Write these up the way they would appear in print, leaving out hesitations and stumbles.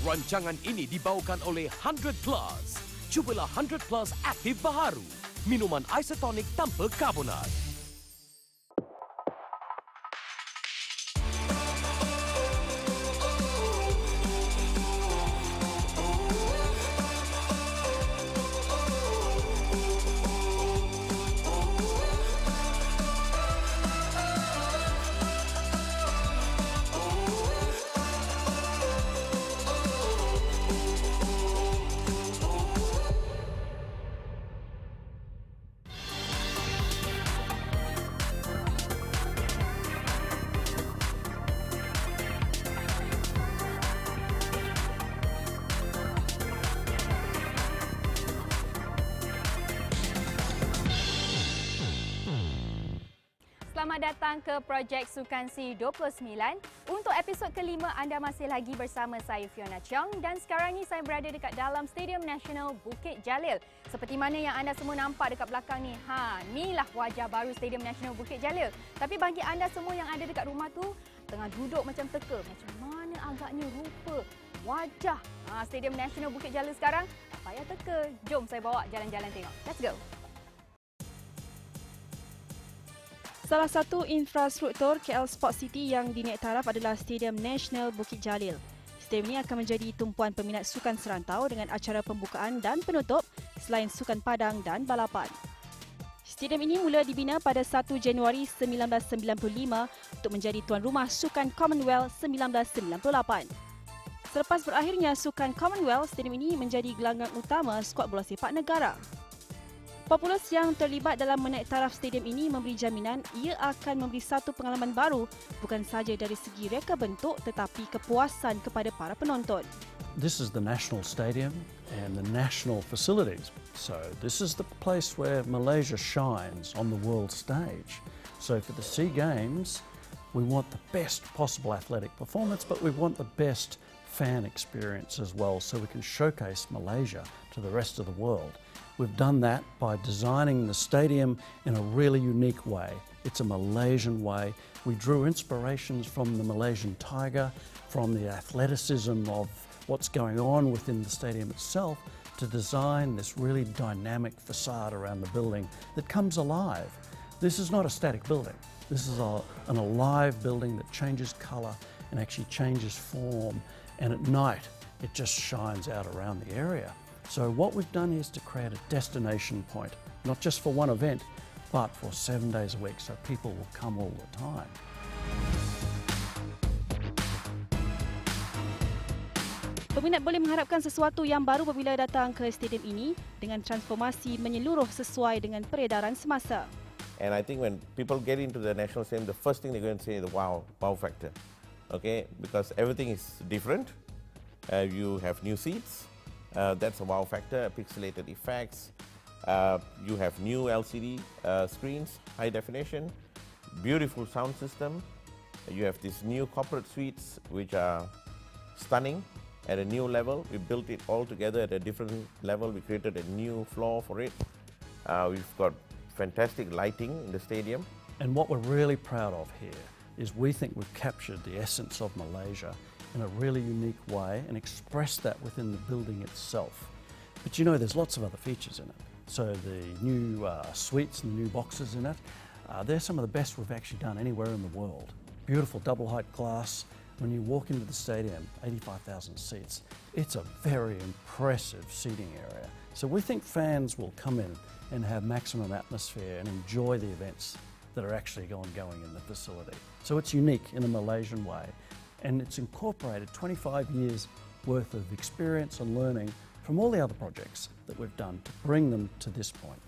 Rancangan ini dibawakan oleh 100 Plus. Cubalah 100 Plus aktif baharu. Minuman isotonik tanpa karbonat. Selamat datang ke Projek Sukan C29. Untuk episod kelima, anda masih lagi bersama saya Fiona Cheong dan sekarang ni saya berada dekat dalam Stadium Nasional Bukit Jalil. Seperti mana yang anda semua nampak dekat belakang ni. Inilah wajah baru Stadium Nasional Bukit Jalil. Tapi bagi anda semua yang ada dekat rumah tu, tengah duduk macam teka. Macam mana agaknya rupa wajah Stadium Nasional Bukit Jalil sekarang? Tak payah teka. Jom saya bawa jalan-jalan tengok. Let's go. Salah satu infrastruktur KL Sport City yang dinaik taraf adalah Stadium Nasional Bukit Jalil. Stadium ini akan menjadi tumpuan peminat sukan serantau dengan acara pembukaan dan penutup selain sukan padang dan balapan. Stadium ini mula dibina pada 1 Januari 1995 untuk menjadi tuan rumah Sukan Commonwealth 1998. Selepas berakhirnya Sukan Commonwealth, stadium ini menjadi gelanggang utama skuad bola sepak negara. Populasi yang terlibat dalam menaik taraf stadium ini memberi jaminan ia akan memberi satu pengalaman baru bukan sahaja dari segi reka bentuk tetapi kepuasan kepada para penonton. This is the national stadium and the national facilities. So this is the place where Malaysia shines on the world stage. So for the SEA Games, we want the best possible athletic performance, but we want the best fan experience as well so we can showcase Malaysia to the rest of the world. We've done that by designing the stadium in a really unique way. It's a Malaysian way. We drew inspirations from the Malaysian tiger, from the athleticism of what's going on within the stadium itself to design this really dynamic facade around the building that comes alive. This is not a static building. This is an alive building that changes colour and actually changes form, and at night it just shines out around the area. So what we've done is to create a destination point, not just for one event, but for 7 days a week, so people will come all the time. Peminat boleh mengharapkan sesuatu yang baru apabila datang ke stadium ini dengan transformasi menyeluruh sesuai dengan peredaran semasa. And I think when people get into the national stadium, the first thing they're going to say is the wow factor. Okay, because everything is different. You have new seats. That's a wow factor, pixelated effects. You have new LCD screens, high definition, beautiful sound system. You have these new corporate suites which are stunning at a new level. We built it all together at a different level. We created a new floor for it. We've got fantastic lighting in the stadium. And what we're really proud of here is we think we've captured the essence of Malaysia in a really unique way and expressed that within the building itself. But you know, there's lots of other features in it. So the new suites and the new boxes in it, they're some of the best we've actually done anywhere in the world. Beautiful double height glass. When you walk into the stadium, 85,000 seats, it's a very impressive seating area. So we think fans will come in and have maximum atmosphere and enjoy the events that are actually going in the facility. So it's unique in a Malaysian way. And it's incorporated 25 years worth of experience and learning from all the other projects that we've done to bring them to this point.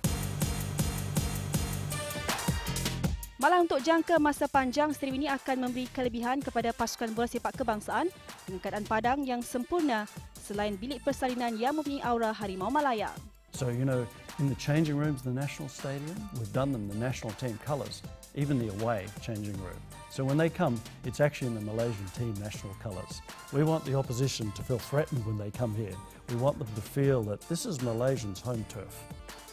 Malah untuk jangka masa panjang, stadium ini akan memberi kelebihan kepada pasukan bola sepak kebangsaan dengan keadaan padang yang sempurna selain bilik persalinan yang mempunyai aura Harimau Malaya. So, you know, in the changing rooms in the National Stadium, we've done them the national team colours, even the away changing room. So when they come, it's actually in the Malaysian team national colours. We want the opposition to feel threatened when they come here. We want them to feel that this is Malaysians' home turf.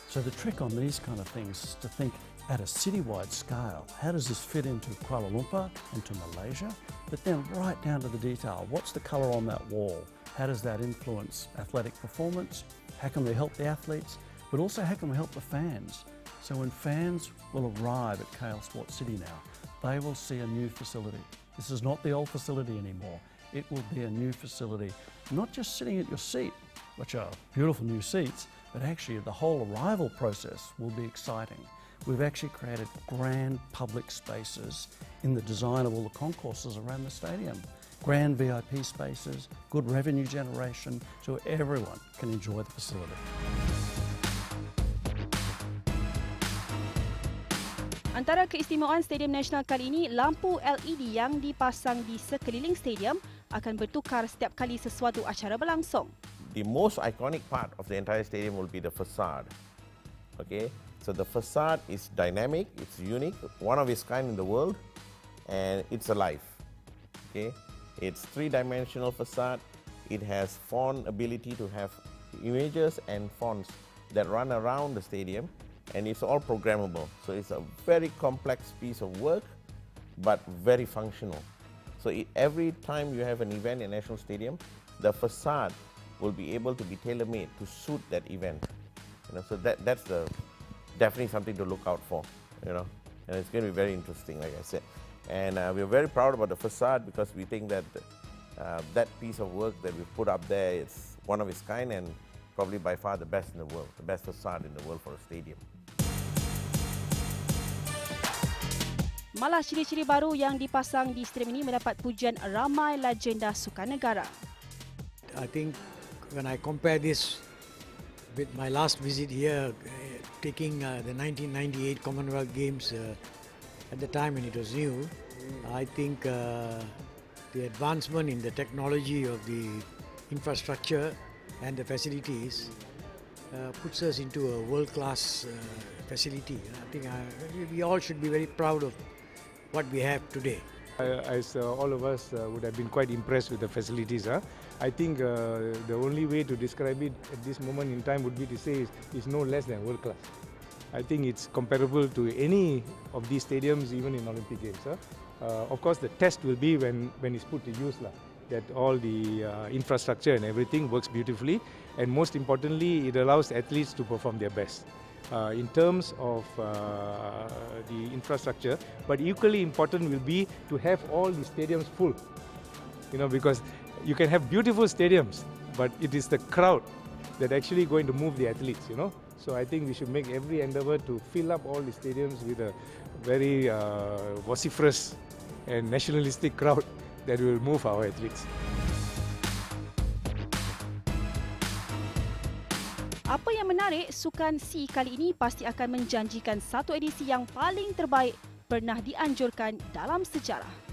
So the trick on these kind of things is to think at a citywide scale, how does this fit into Kuala Lumpur and to Malaysia? But then right down to the detail, what's the colour on that wall? How does that influence athletic performance? How can we help the athletes? But also how can we help the fans? So when fans will arrive at KL Sports City now, they will see a new facility. This is not the old facility anymore. It will be a new facility, not just sitting at your seat, which are beautiful new seats, but actually the whole arrival process will be exciting. We've actually created grand public spaces in the design of all the concourses around the stadium. Grand VIP spaces, good revenue generation, so everyone can enjoy the facility. Antara keistimewaan Stadium Nasional kali ini, lampu LED yang dipasang di sekeliling stadium akan bertukar setiap kali sesuatu acara berlangsung. The most iconic part of the entire stadium will be the facade. Okay, so the facade is dynamic, it's unique, one of its kind in the world, and it's alive. Okay, it's three-dimensional facade. It has font ability to have images and fonts that run around the stadium, and it's all programmable. So it's a very complex piece of work, but very functional. So every time you have an event in National Stadium, the facade will be able to be tailor-made to suit that event. So that's definitely something to look out for. And it's going to be very interesting, like I said. And we're very proud about the facade because we think that that piece of work that we've put up there is one of its kind and probably by far the best in the world, the best facade in the world for a stadium. Malah ciri-ciri baru yang dipasang di stadium ini mendapat pujian ramai legenda sukan negara. I think when I compare this with my last visit here, taking the 1998 Commonwealth Games at the time when it was new, I think the advancement in the technology of the infrastructure and the facilities puts us into a world-class facility. I think we all should be very proud of what we have today. As all of us would have been quite impressed with the facilities. I think the only way to describe it at this moment in time would be to say it's no less than world class. I think it's comparable to any of these stadiums, even in Olympic Games. Of course, the test will be when it's put to use, that all the infrastructure and everything works beautifully, and most importantly, it allows athletes to perform their best. In terms of the infrastructure, but equally important will be to have all the stadiums full. Because you can have beautiful stadiums, but it is the crowd that actually going to move the athletes. So I think we should make every endeavor to fill up all the stadiums with a very vociferous and nationalistic crowd that will move our athletes. Apa yang menarik, Sukan C kali ini pasti akan menjanjikan satu edisi yang paling terbaik pernah dianjurkan dalam sejarah.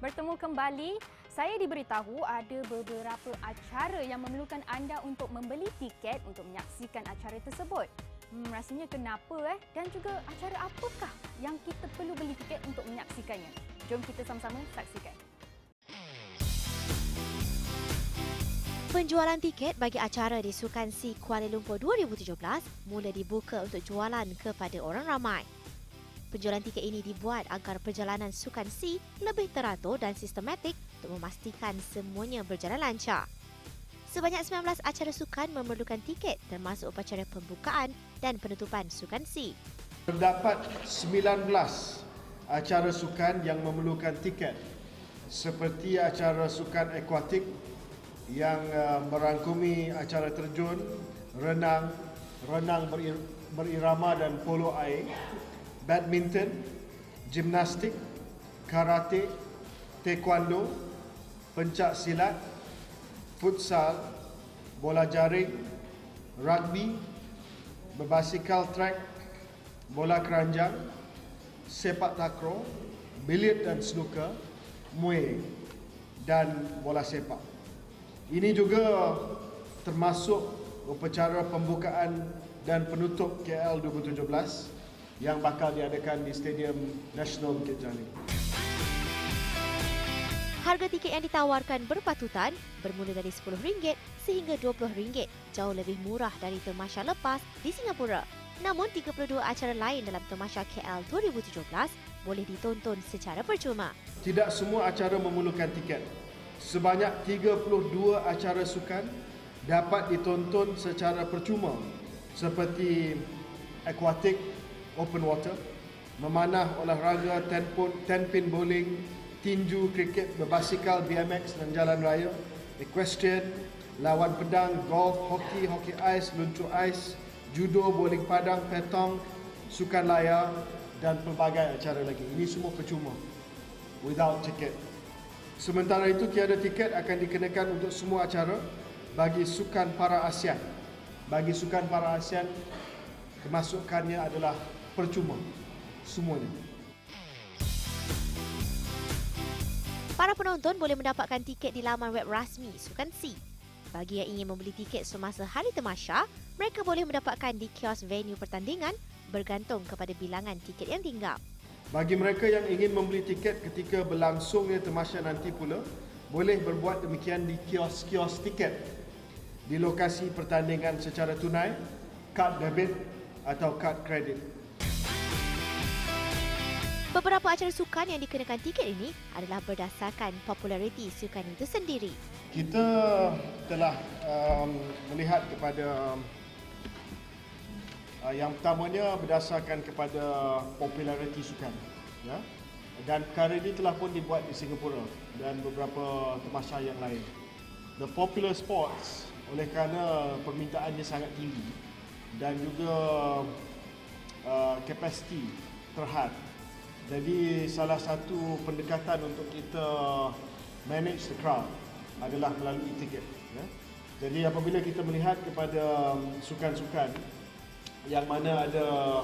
Bertemu kembali, saya diberitahu ada beberapa acara yang memerlukan anda untuk membeli tiket untuk menyaksikan acara tersebut. Rasanya kenapa dan juga acara apakah yang kita perlu beli tiket untuk menyaksikannya? Jom kita sama-sama saksikan. Penjualan tiket bagi acara di Sukan C Kuala Lumpur 2017 mula dibuka untuk jualan kepada orang ramai. Penjualan tiket ini dibuat agar perjalanan Sukan C lebih teratur dan sistematik untuk memastikan semuanya berjalan lancar. Sebanyak 19 acara sukan memerlukan tiket termasuk upacara pembukaan dan penutupan Sukan C. Terdapat 19 acara sukan yang memerlukan tiket seperti acara sukan akuatik yang merangkumi acara terjun, renang berirama dan polo air, badminton, gimnastik, karate, taekwondo, pencak silat, futsal, bola jaring, rugby, berbasikal track, bola keranjang, sepak takraw, biliard dan snooker, muay dan bola sepak. Ini juga termasuk upacara pembukaan dan penutup KL 2017 yang bakal diadakan di Stadium Nasional Bukit Jalil. Harga tiket yang ditawarkan berpatutan bermula dari RM10 sehingga RM20, jauh lebih murah dari Tamasya lepas di Singapura. Namun 32 acara lain dalam Tamasya KL 2017 boleh ditonton secara percuma. Tidak semua acara memerlukan tiket. Sebanyak 32 acara sukan dapat ditonton secara percuma seperti akuatik, open water, memanah olahraga, 10 pin bowling, tinju, kriket, berbasikal, BMX dan jalan raya, equestrian, lawan pedang, golf, hoki, hoki ais, luncur ais, judo, bowling padang, petong, sukan layar dan pelbagai acara lagi. Ini semua percuma, without ticket. Sementara itu, tiada tiket akan dikenakan untuk semua acara bagi sukan para ASEAN. Bagi sukan para ASEAN, kemasukannya adalah percuma, semuanya. Para penonton boleh mendapatkan tiket di laman web rasmi Sukan C. Bagi yang ingin membeli tiket semasa hari tamasya, mereka boleh mendapatkan di kios venue pertandingan bergantung kepada bilangan tiket yang tinggal. Bagi mereka yang ingin membeli tiket ketika berlangsungnya tamasya nanti pula, boleh berbuat demikian di kios-kios tiket di lokasi pertandingan secara tunai, kad debit atau kad kredit. Beberapa acara sukan yang dikenakan tiket ini adalah berdasarkan populariti sukan itu sendiri. Kita telah melihat kepada yang pertamanya berdasarkan kepada populariti sukan, ya. Dan perkara ini telah pun dibuat di Singapura dan beberapa tamasya yang lain. The popular sports, oleh kerana permintaannya sangat tinggi dan juga kapasiti terhad. Jadi salah satu pendekatan untuk kita manage the crowd adalah melalui tiket. Ya. Jadi apabila kita melihat kepada sukan-sukan yang mana ada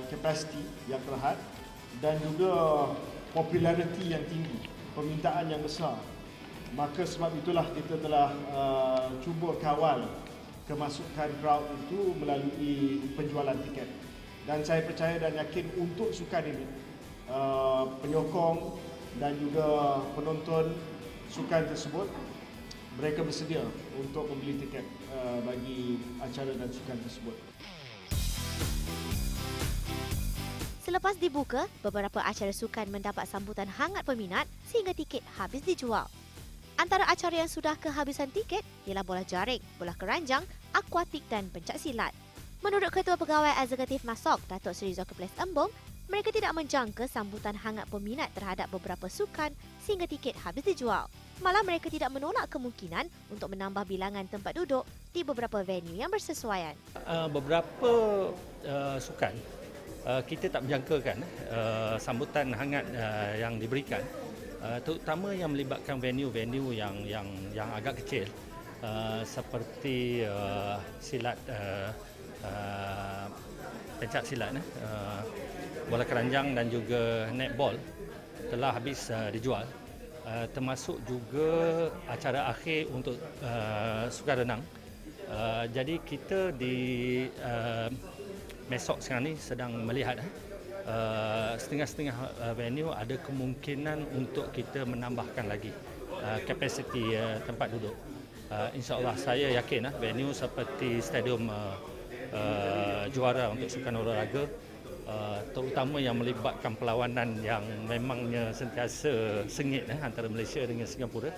kapasiti yang terhad dan juga populariti yang tinggi, permintaan yang besar, maka sebab itulah kita telah cuba kawal kemasukan crowd itu melalui penjualan tiket. Dan saya percaya dan yakin untuk sukan ini, penyokong dan juga penonton sukan tersebut, mereka bersedia untuk membeli tiket bagi acara dan sukan tersebut. Selepas dibuka, beberapa acara sukan mendapat sambutan hangat peminat sehingga tiket habis dijual. Antara acara yang sudah kehabisan tiket ialah bola jaring, bola keranjang, akuatik dan pencak silat. Menurut Ketua Pegawai Eksekutif MASOK, Datuk Seri Zulkifli Embong, mereka tidak menjangka sambutan hangat peminat terhadap beberapa sukan sehingga tiket habis dijual. Malah mereka tidak menolak kemungkinan untuk menambah bilangan tempat duduk di beberapa venue yang bersesuaian. Beberapa sukan kita tak menjangkakan sambutan hangat yang diberikan, terutama yang melibatkan venue-venue yang agak kecil seperti silat, pencak silat, bola keranjang dan juga netball telah habis dijual, termasuk juga acara akhir untuk sukan renang. Jadi kita di Mesok sekarang ni sedang melihat setengah-setengah venue ada kemungkinan untuk kita menambahkan lagi kapasiti tempat duduk. InsyaAllah saya yakin venue seperti stadium juara untuk sukan olahraga, terutama yang melibatkan perlawanan yang memangnya sentiasa sengit antara Malaysia dengan Singapura,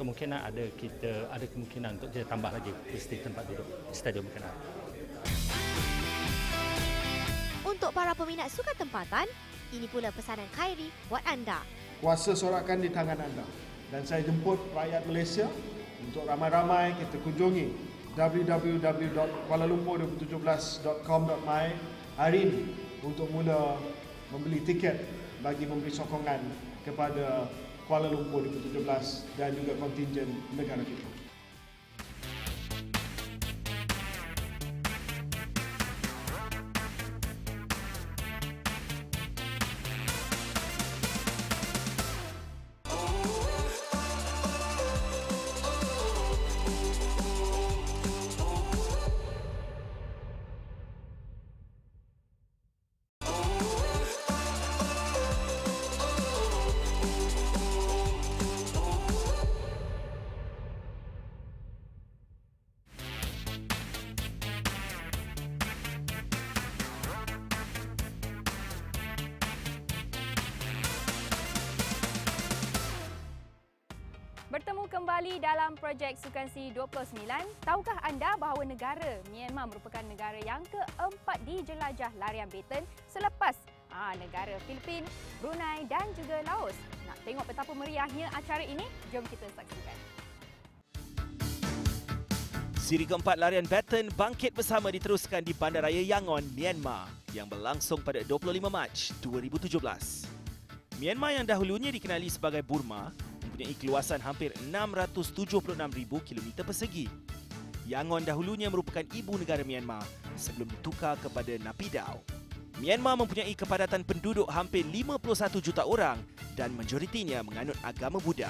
kemungkinan ada kemungkinan untuk kita tambah lagi kapasiti tempat duduk stadium berkenaan. Untuk para peminat sukan tempatan, ini pula pesanan Khairi buat anda. Kuasa sorakan di tangan anda. Dan saya jemput rakyat Malaysia untuk ramai-ramai kita kunjungi www.kualalumpur2017.com.my hari ini untuk mula membeli tiket bagi memberi sokongan kepada Kuala Lumpur 2017 dan juga kontingen negara kita. kembali dalam Projek Sukan C29. Tahukah anda bahawa negara Myanmar merupakan negara yang keempat dijelajah larian badminton selepas negara Filipin, Brunei dan juga Laos. Nak tengok betapa meriahnya acara ini? Jom kita saksikan. Siri keempat larian badminton bangkit bersama diteruskan di Bandaraya Yangon, Myanmar yang berlangsung pada 25 Mac 2017. Myanmar yang dahulunya dikenali sebagai Burma mempunyai keluasan hampir 676,000 km persegi. Yangon dahulunya merupakan ibu negara Myanmar sebelum ditukar kepada Naypyidaw. Myanmar mempunyai kepadatan penduduk hampir 51 juta orang dan majoritinya menganut agama Buddha.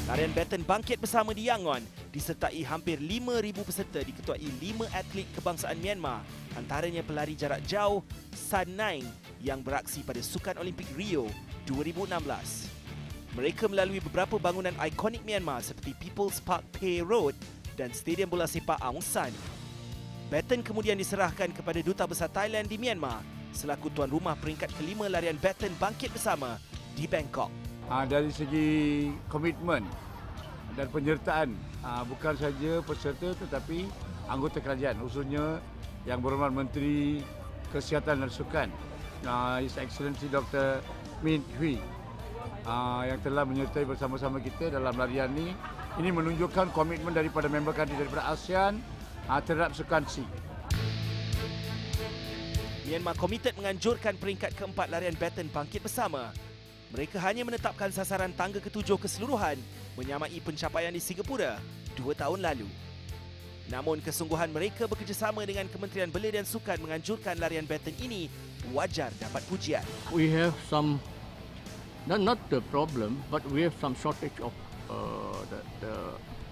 Larian badminton bangkit bersama di Yangon disertai hampir 5,000 peserta diketuai 5 atlet kebangsaan Myanmar, antaranya pelari jarak jauh San Naing yang beraksi pada Sukan Olimpik Rio 2016. Mereka melalui beberapa bangunan ikonik Myanmar seperti People's Park Pay Road dan Stadium Bola Sepak Aung San. Badminton kemudian diserahkan kepada Duta Besar Thailand di Myanmar selaku tuan rumah peringkat kelima larian badminton bangkit bersama di Bangkok. Dari segi komitmen dan penyertaan, bukan saja peserta tetapi anggota kerajaan, khususnya Yang Berhormat Menteri Kesihatan dan Sukan, His Excellency Dr. Min Hui, yang telah menyertai bersama-sama kita dalam larian ini. Ini menunjukkan komitmen daripada member country daripada ASEAN terhadap Sukan C. Myanmar komited menganjurkan peringkat keempat larian badminton bangkit bersama. Mereka hanya menetapkan sasaran tangga ke-7 keseluruhan menyamai pencapaian di Singapura 2 tahun lalu. Namun kesungguhan mereka bekerjasama dengan Kementerian Belia dan Sukan menganjurkan larian badminton ini wajar dapat pujian. We have some, not the problem, but we have some shortage of the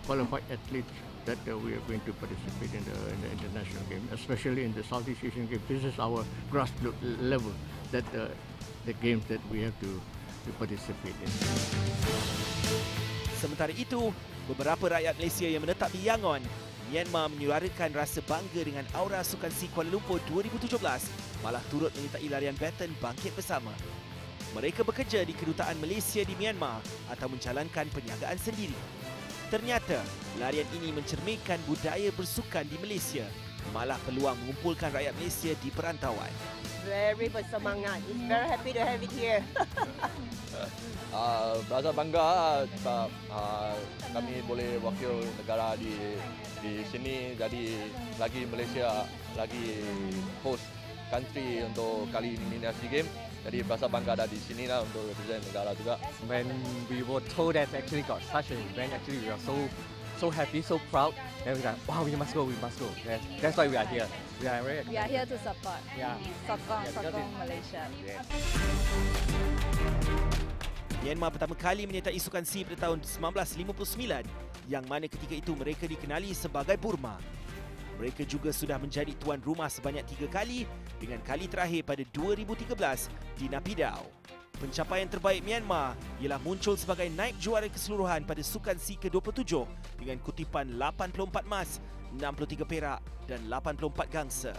qualified athletes that we are going to participate in the international game, especially in the Southeast Asian Games. This is our grassroots level that the games that we have to participate in. Sementara itu, beberapa rakyat Malaysia yang menetap di Yangon, Myanmar menyuarakan rasa bangga dengan aura Sukan C Kuala Lumpur 2017 malah turut menyertai larian badminton bangkit bersama. Mereka bekerja di Kedutaan Malaysia di Myanmar atau menjalankan perniagaan sendiri. Ternyata, larian ini mencerminkan budaya bersukan di Malaysia, malah peluang mengumpulkan rakyat Malaysia di perantauan. Very bersemangat. It's very happy to have it here. Berasa bangga sebab kami boleh wakil negara di sini, jadi lagi Malaysia lagi host country untuk kali ini SEA Games. Jadi berasa bangga ada di sini lah untuk represent negara juga. When we were told that actually got such an event, actually we are so happy, so proud. And we're like, wow, we must go. That's why we are here. We are here to support. Yeah. Sokong Malaysia. Yeah. Myanmar pertama kali menyertai Sukan C pada tahun 1959, yang mana ketika itu mereka dikenali sebagai Burma. Mereka juga sudah menjadi tuan rumah sebanyak 3 kali, dengan kali terakhir pada 2013 di Naypyidaw. Pencapaian terbaik Myanmar ialah muncul sebagai naib juara keseluruhan pada Sukan C ke-27 dengan kutipan 84 emas, 63 perak dan 84 gangsa.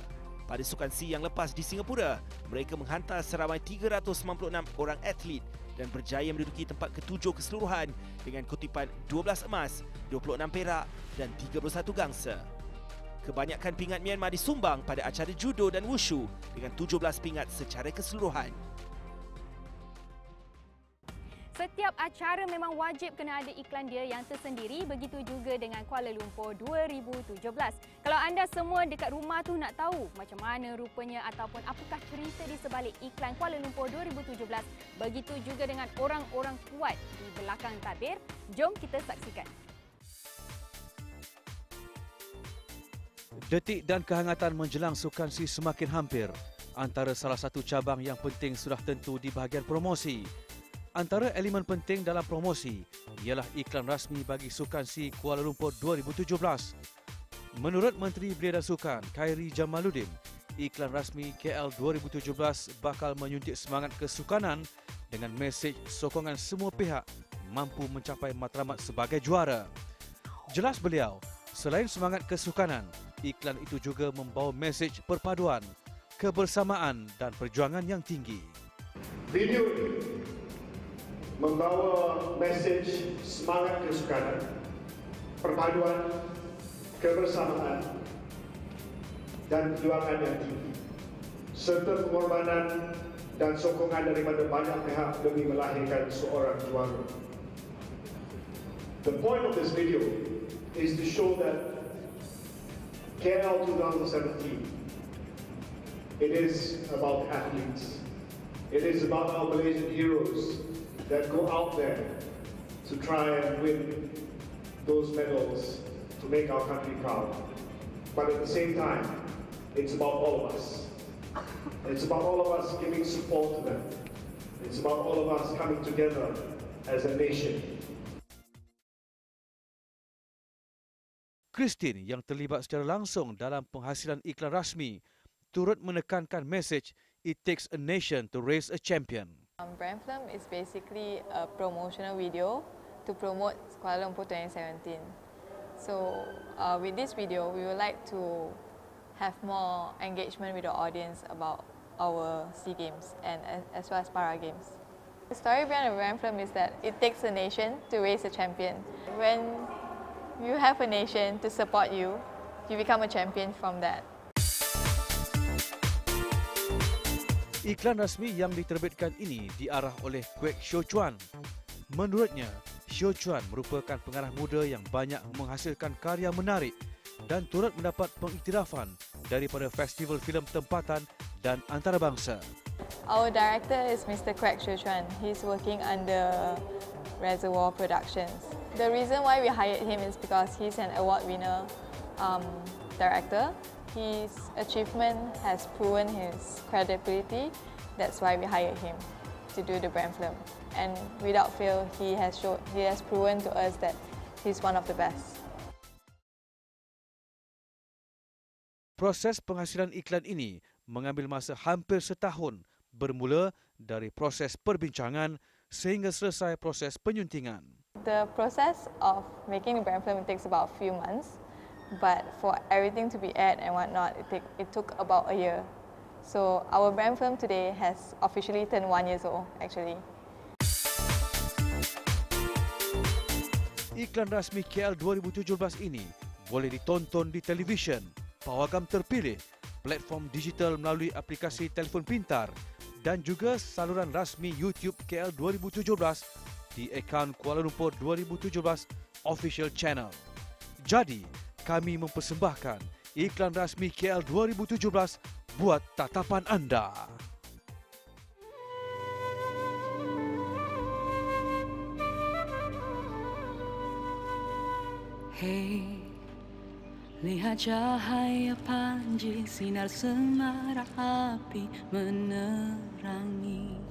Pada Sukan C yang lepas di Singapura, mereka menghantar seramai 396 orang atlet dan berjaya menduduki tempat ke-7 keseluruhan dengan kutipan 12 emas, 26 perak dan 31 gangsa. Kebanyakan pingat Myanmar disumbang pada acara judo dan wushu dengan 17 pingat secara keseluruhan. Setiap acara memang wajib kena ada iklan dia yang tersendiri, begitu juga dengan Kuala Lumpur 2017. Kalau anda semua dekat rumah tu nak tahu macam mana rupanya ataupun apakah cerita di sebalik iklan Kuala Lumpur 2017, begitu juga dengan orang-orang kuat di belakang tabir, jom kita saksikan. Detik dan kehangatan menjelang Sukan C semakin hampir. Antara salah satu cabang yang penting sudah tentu di bahagian promosi. Antara elemen penting dalam promosi ialah iklan rasmi bagi Sukan C Kuala Lumpur 2017. Menurut Menteri Belia dan Sukan, Khairi Jamaluddin, iklan rasmi KL 2017 bakal menyuntik semangat kesukanan dengan mesej sokongan semua pihak mampu mencapai matlamat sebagai juara. Jelas beliau, Selain semangat kesukanan, iklan itu juga membawa mesej perpaduan, kebersamaan dan perjuangan yang tinggi. Video ini membawa mesej semangat kesukanan, perpaduan, kebersamaan dan perjuangan yang tinggi, serta pengorbanan dan sokongan daripada banyak pihak demi melahirkan seorang juara. The point of this video is to show that KL 2017, it is about athletes. It is about our Malaysian heroes that go out there to try and win those medals to make our country proud. But at the same time, it's about all of us. It's about all of us giving support to them. It's about all of us coming together as a nation. Christine yang terlibat secara langsung dalam penghasilan iklan rasmi turut menekankan mesej "It takes a nation to raise a champion." Brand film is basically a promotional video to promote Kuala Lumpur 2017. So with this video, we would like to have more engagement with the audience about our SEA Games and as well as Para Games. The story behind the brand film is that it takes a nation to raise a champion. When you have a nation to support you, you become a champion from that. Iklan rasmi yang diterbitkan ini diarah oleh Projek Sukan. Menurutnya, Sukan merupakan pengarah muda yang banyak menghasilkan karya menarik dan turut mendapat pengiktirafan daripada festival filem tempatan dan antarabangsa. Our director is Mr. Projek Sukan. He's working under Reservoir Productions. The reason why we hired him is because he's an award winner director. His achievement has proven his credibility. That's why we hired him to do the brand film. And without fail, he has proven to us that he's one of the best. Proses penghasilan iklan ini mengambil masa hampir setahun, bermula dari proses perbincangan sehingga selesai proses penyuntingan. The process of making the brand film takes about a few months, but for everything to be aired and whatnot, it took about a year. So our brand film today has officially turned 1 year old, actually. Iklan rasmi KL 2017 ini boleh ditonton di televisyen, pawagam terpilih, platform digital melalui aplikasi telefon pintar dan juga saluran rasmi YouTube KL 2017 di akaun Kuala Lumpur 2017 Official Channel. Jadi, kami mempersembahkan iklan rasmi KL 2017 buat tatapan anda. Hey, lihat cahaya panji sinar semarak api menerangi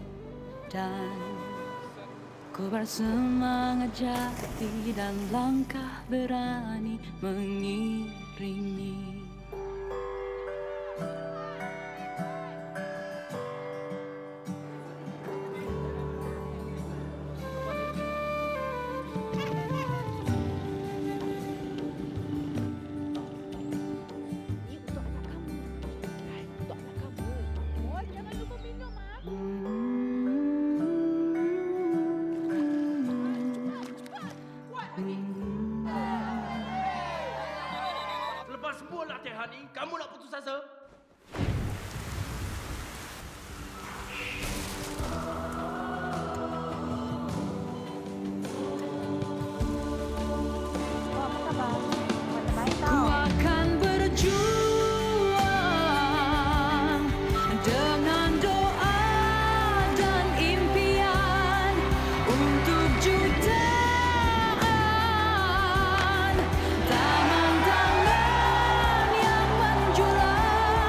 dan ku bersemangat jati dan langkah berani mengiringi. Lepas semua latihan ni, kamu nak putus asa? Ku akan berjuang dengan doa dan impian untuk jutaan tangan-tangan yang menjulang.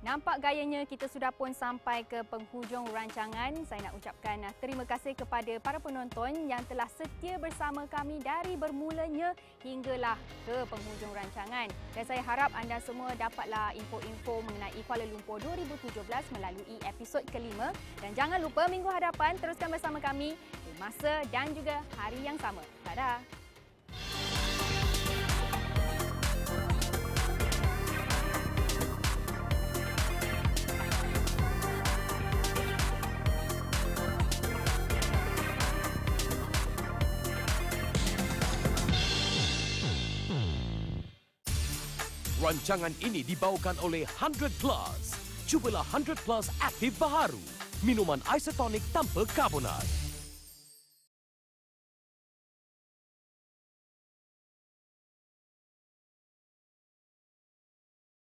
Nampak gayanya kita sudah pun sampai ke penghujung rancangan. Saya nak ucapkan terima kasih kepada para penonton yang telah setia bersama kami dari bermulanya hinggalah ke penghujung rancangan. Dan saya harap anda semua dapatlah info-info mengenai Kuala Lumpur 2017 melalui episod kelima. Dan jangan lupa minggu hadapan teruskan bersama kami di masa dan juga hari yang sama. Dadah! Rancangan ini dibawakan oleh 100 Plus. Cubalah 100 Plus Aktif Baharu. Minuman isotonik tanpa karbonat.